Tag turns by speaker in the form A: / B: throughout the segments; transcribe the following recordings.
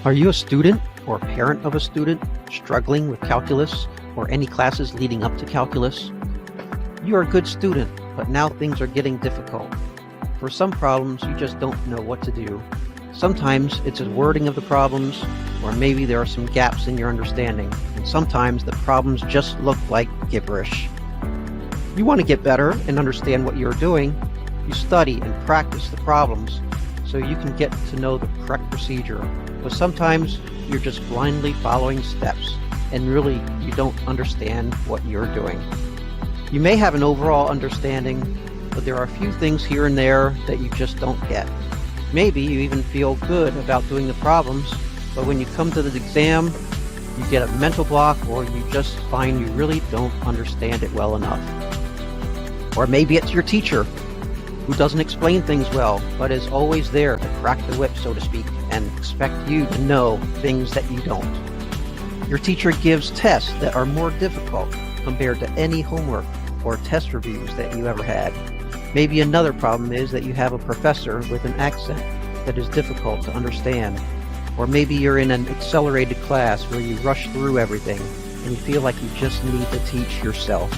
A: Are you a student or parent of a student struggling with calculus or any classes leading up to calculus? You are a good student, but now things are getting difficult. For some problems, you just don't know what to do. Sometimes it's a wording of the problems, or maybe there are some gaps in your understanding, and sometimes the problems just look like gibberish. You want to get better and understand what you're doing. You study and practice the problems so you can get to know the correct procedure. But sometimes you're just blindly following steps, and really you don't understand what you're doing. You may have an overall understanding, but there are a few things here and there that you just don't get. Maybe you even feel good about doing the problems, but when you come to the exam, you get a mental block, or you just find you really don't understand it well enough. Or maybe it's your teacher who doesn't explain things well, but is always there to crack the whip, so to speak, and expect you to know things that you don't. Your teacher gives tests that are more difficult compared to any homework or test reviews that you ever had. Maybe another problem is that you have a professor with an accent that is difficult to understand. Or maybe you're in an accelerated class where you rush through everything and you feel like you just need to teach yourself.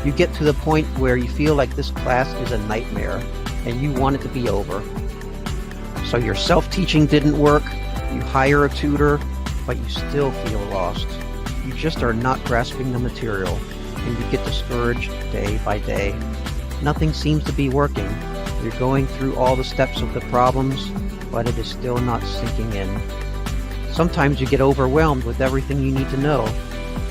A: You get to the point where you feel like this class is a nightmare and you want it to be over. So your self-teaching didn't work, you hire a tutor, but you still feel lost. You just are not grasping the material and you get discouraged day by day. Nothing seems to be working. You're going through all the steps of the problems, but it is still not sinking in. Sometimes you get overwhelmed with everything you need to know.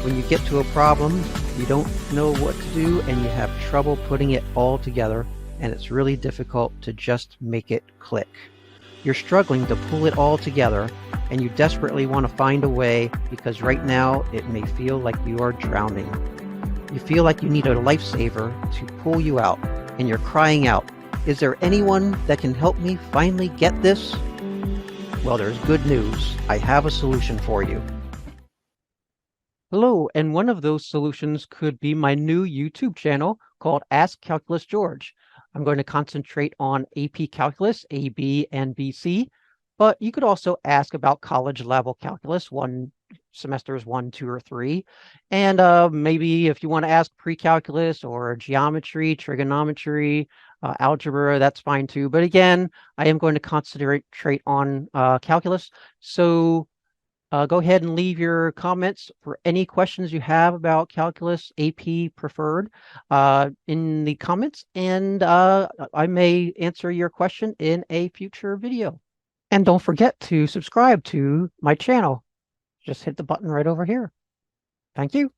A: When you get to a problem, you don't know what to do and you have trouble putting it all together, and it's really difficult to just make it click. You're struggling to pull it all together and you desperately want to find a way, because right now it may feel like you are drowning. You feel like you need a lifesaver to pull you out, and you're crying out, "Is there anyone that can help me finally get this?" Well, there's good news. I have a solution for you. Hello, and one of those solutions could be my new YouTube channel called Ask Calculus George. I'm going to concentrate on AP Calculus, A, B, and BC, but you could also ask about college level calculus, semesters 1, 2, or 3. And maybe if you want to ask pre-calculus or geometry, trigonometry, algebra, that's fine too. But again, I am going to concentrate on calculus. So go ahead and leave your comments for any questions you have about calculus, AP preferred, in the comments, and I may answer your question in a future video. And don't forget to subscribe to my channel. Just hit the button right over here. Thank you.